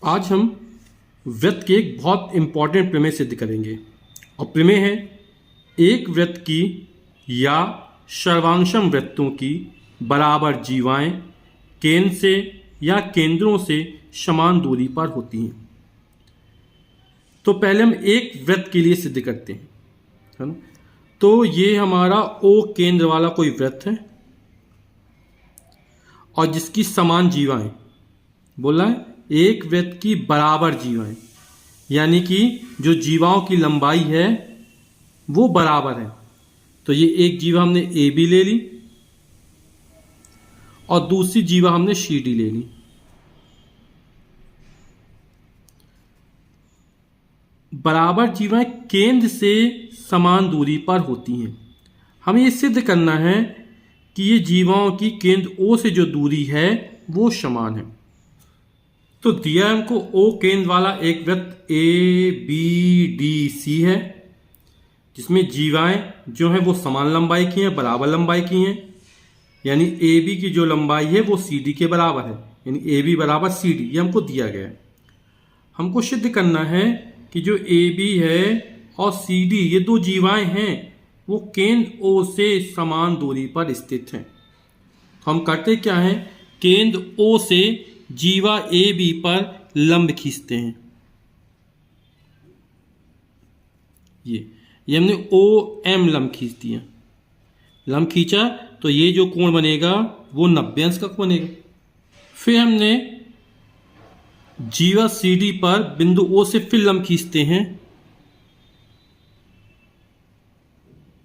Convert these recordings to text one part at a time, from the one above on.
आज हम वृत्त के एक बहुत इंपॉर्टेंट प्रमेय सिद्ध करेंगे और प्रमेय है एक वृत्त की या सर्वांशम वृत्तों की बराबर जीवाएं केंद्र से या केंद्रों से समान दूरी पर होती हैं। तो पहले हम एक वृत्त के लिए सिद्ध करते हैं, है ना। तो ये हमारा ओ केंद्र वाला कोई वृत्त है और जिसकी समान जीवाएं, बोला है एक वृत्त की बराबर जीवाएं, यानी कि जो जीवाओं की लंबाई है वो बराबर है। तो ये एक जीवा हमने ए बी ले ली और दूसरी जीवा हमने सी डी ले ली। बराबर जीवाएं केंद्र से समान दूरी पर होती हैं। हमें ये सिद्ध करना है कि ये जीवाओं की केंद्र ओ से जो दूरी है वो समान है। तो दिया हमको ओ केंद्र वाला एक वृत्त ए बी डी सी है, जिसमें जीवाएं जो हैं वो समान लंबाई की हैं, बराबर लंबाई की हैं। यानी ए बी की जो लंबाई है वो सी डी के बराबर है, यानी ए बी बराबर सी डी, ये हमको दिया गया है। हमको सिद्ध करना है कि जो ए बी है और सी डी ये दो जीवाएं हैं वो केंद्र ओ से समान दूरी पर स्थित हैं। तो हम करते क्या हैं, केंद्र ओ से जीवा ए बी पर लंब खींचते हैं। ये हमने ओ एम लंब खींच दिया। लंब खींचा तो ये जो कोण बनेगा वो 90 अंश का बनेगा। फिर हमने जीवा सी डी पर बिंदु ओ से फिर लंब खींचते हैं,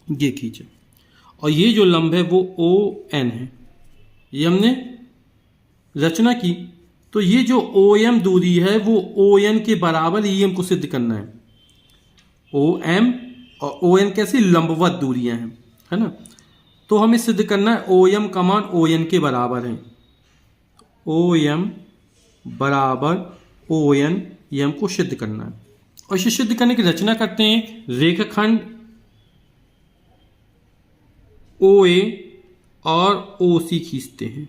ये खींचा और ये जो लंब है वो ओ एन है। ये हमने रचना की। तो ये जो ओ एम दूरी है वो ओ एन के बराबर ही हमको सिद्ध करना है। ओ एम और ओ एन कैसी लंबवत दूरियां हैं, है ना। तो हमें सिद्ध करना है ओ एम का मान ओ एन के बराबर है। ओ एम बराबर ओ एन, ये हमको सिद्ध करना है। और इसे सिद्ध करने की रचना करते हैं। रेखाखंड ओ ए और ओ सी खींचते हैं।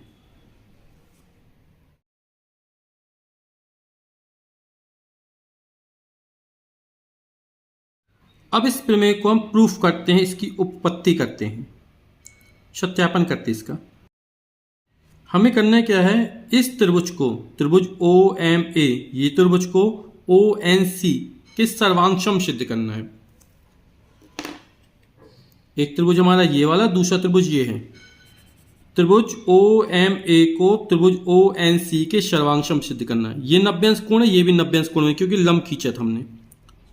अब इस प्रमेय को हम प्रूफ करते हैं, इसकी उपपत्ति करते हैं, सत्यापन करते हैं इसका। हमें करना क्या है, इस त्रिभुज को, त्रिभुज ओ एम ए, ये त्रिभुज को ओ एन सी के सर्वांशम सिद्ध करना है। एक त्रिभुज हमारा ये वाला, दूसरा त्रिभुज ये है। त्रिभुज ओ एम ए को त्रिभुज ओ एन सी के सर्वांशम सिद्ध करना है। ये 90 अंश कोण है, ये भी 90 अंश कोण है, क्योंकि लंब खींचा था हमने।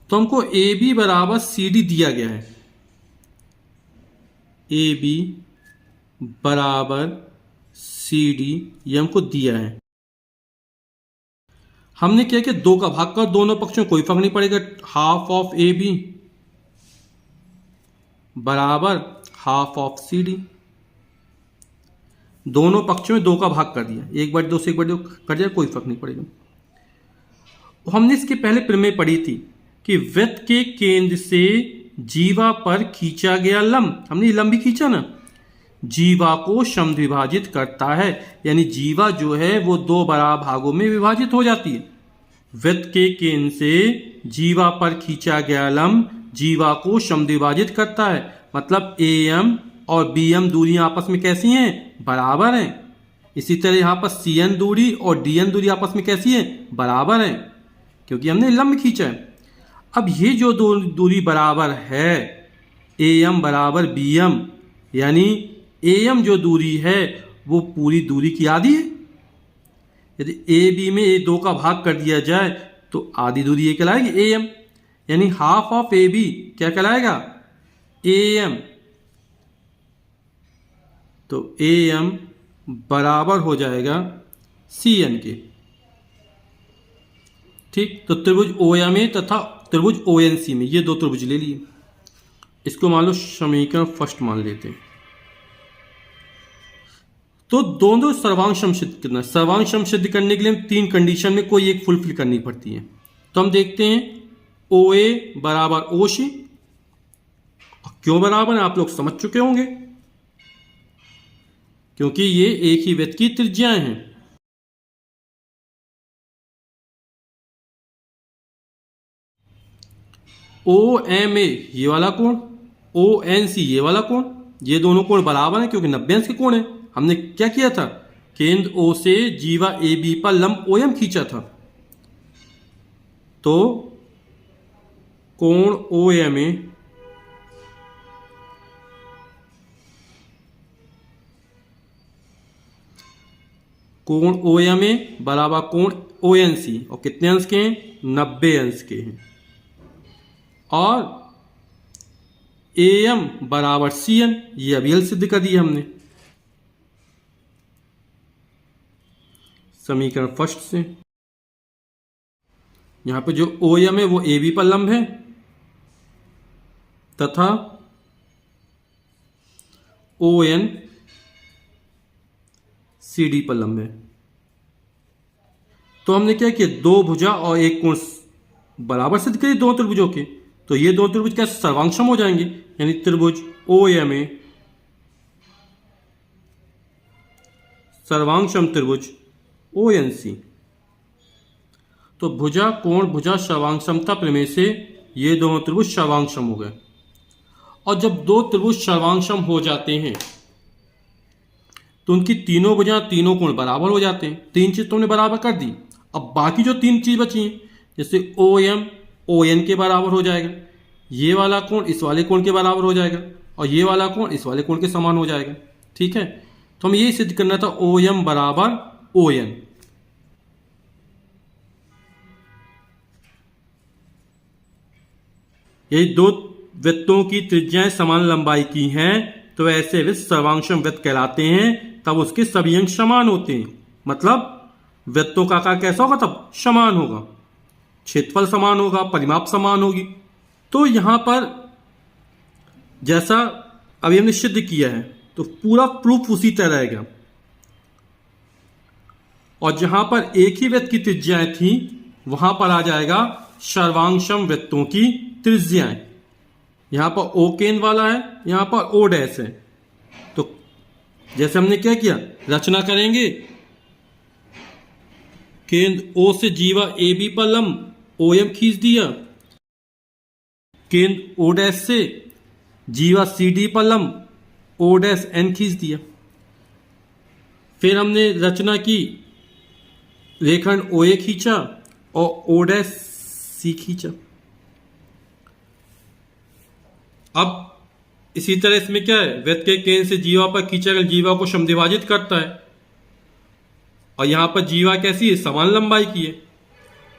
तो हमको ए बी बराबर सी डी दिया गया है। ए बी बराबर सी डी ये हमको दिया है। हमने क्या किया, 2 का भाग कर दोनों पक्षों कोई फर्क नहीं पड़ेगा। हाफ ऑफ ए बी बराबर हाफ ऑफ सी डी। दोनों पक्षों में 2 का भाग कर दिया, 1/2 से 1/2 कर दिया, कोई फर्क नहीं पड़ेगा। हमने इसके पहले प्रमेय पढ़ी थी कि वृत्त के केंद्र से जीवा पर खींचा गया लंब, हमने लंब भी खींचा ना, जीवा को समद्विभाजित करता है। यानी जीवा जो है वो 2 बराबर भागों में विभाजित हो जाती है। वृत्त के केंद्र से जीवा पर खींचा गया लंब जीवा को समद्विभाजित करता है। मतलब ए एम और बी एम दूरियां आपस में कैसी हैं, बराबर हैं। इसी तरह यहां पर सी एन दूरी और डी एन दूरी आपस में कैसी है, बराबर हैं, क्योंकि हमने लंब खींचा है। अब ये जो दूरी बराबर है, ए एम बराबर बी एम, यानी ए एम जो दूरी है वो पूरी दूरी की आधी है। यदि ए बी में ए 2 का भाग कर दिया जाए तो आधी दूरी ये कहलाएगी ए एम, यानी हाफ ऑफ ए बी क्या कहलाएगा, ए एम। तो ए एम बराबर हो जाएगा सी एन के। ठीक, तो त्रिभुज ओ एम ए तथा त्रिभुज ओ एन सी में ये 2 त्रिभुज ले लिए। इसको मान लो समीकरण फर्स्ट मान लेते हैं। तो दोनों सर्वांशम सिद्ध करना है। सर्वांशम सिद्ध करने के लिए हम 3 कंडीशन में कोई एक फुलफिल करनी पड़ती है। तो हम देखते हैं ओ ए बराबर ओ सी। क्यों बराबर है आप लोग समझ चुके होंगे, क्योंकि ये एक ही वृत्त की त्रिज्याएं हैं। ओ एम ए ये वाला कोण, ओ एन सी ये वाला कोण, ये दोनों कोण बराबर हैं क्योंकि 90 अंश के कोण है। हमने क्या किया था, केंद्र ओ से जीवा ए बी पर लंब ओ एम खींचा था, तो कोण ओ एम ए कोण ओ एम ए बराबर कोण ओ एन सी, और कितने अंश के हैं, 90 अंश के हैं। और ए एम बराबर सी एन, ये अभी हल सिद्ध कर दिया हमने समीकरण फर्स्ट से। यहां पे जो ओ एम है वो ए बी पर लंब है तथा ओ एन सी डी पर लंब है। तो हमने क्या किया, दो भुजा और एक कोण बराबर सिद्ध करिए दोनों त्रिभुजों के, तो ये दोनों त्रिभुज क्या सर्वांगसम हो जाएंगे, यानी त्रिभुज ओ एम ए सर्वांगसम त्रिभुज ओ एन सी। तो भुजा कोण भुजा सर्वांगसमता प्रमेय से ये दोनों त्रिभुज सर्वांगसम हो गए। और जब दो त्रिभुज सर्वांगसम हो जाते हैं तो उनकी तीनों भुजा तीनों कोण बराबर हो जाते हैं। तीन चीज तुमने बराबर कर दी। अब बाकी जो तीन चीज बची हैं, जैसे ओ एम ओ एन के बराबर हो जाएगा, ये वाला कोण इस वाले कोण के बराबर हो जाएगा, और ये वाला कोण इस वाले कोण के समान हो जाएगा। ठीक है, तो हमें यही सिद्ध करना था ओ एम बराबर ओ एन। यदि दो वृत्तों की त्रिज्याएं समान लंबाई की हैं तो ऐसे वृत्त सर्वांगसम वृत्त कहलाते हैं। तब उसके सभी अंश समान होते हैं, मतलब वृत्तों का आकार कैसा होगा, तब समान होगा, क्षेत्रफल समान होगा, परिमाप समान होगी। तो यहां पर जैसा अभी हमने सिद्ध किया है तो पूरा प्रूफ उसी तरह रहेगा। और जहां पर एक ही वृत्त की त्रिज्याएं थी वहां पर आ जाएगा सर्वांगसम वृत्तों की त्रिज्याएं। यहां पर ओ केंद्र वाला है, यहां पर ओ डैश है। तो जैसे हमने क्या किया, रचना करेंगे, केंद्र ओ से जीवा ए बी पर लंब ओ एम खींच दिया, केंद्र ओ डैश से जीवा सी डी पर लंब ओ डैश एन खींच दिया। फिर हमने रचना की, रेखंड ओ ए खींचा और ओ डैश सी खींचा। अब इसी तरह इसमें क्या है, वृत्त के केंद्र से जीवा पर खींचा गया जीवा को समद्विभाजित करता है, और यहां पर जीवा कैसी है, समान लंबाई की है।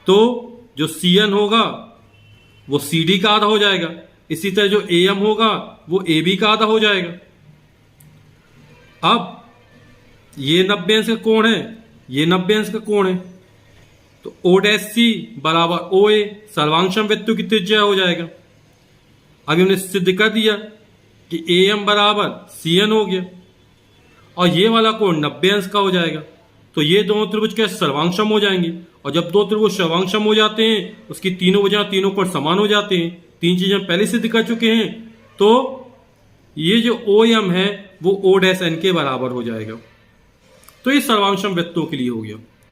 तो जो सी एन होगा वो सी डी का आधा हो जाएगा, इसी तरह जो ए एम होगा वो ए बी का आधा हो जाएगा। अब ये 90 अंश का कोण है, ये 90 अंश का कोण है, तो ओ डैश सी बराबर ओ ए सर्वांगसम वृत्तों की त्रिज्या हो जाएगा। अभी हमने सिद्ध कर दिया कि ए एम बराबर सी एन हो गया, और ये वाला कोण 90 अंश का हो जाएगा। तो ये दोनों त्रिभुज क्या सर्वांगसम हो जाएंगे, और जब दो त्रिभुज सर्वांगसम हो जाते हैं उसकी तीनों भुजा तीनों कोण समान हो जाते हैं। तीन चीजें हम पहले सिद्ध कर चुके हैं। तो ये जो ओ एम है वो ओ डैश एन के बराबर हो जाएगा। तो ये सर्वांगसम वृत्तों के लिए हो गया।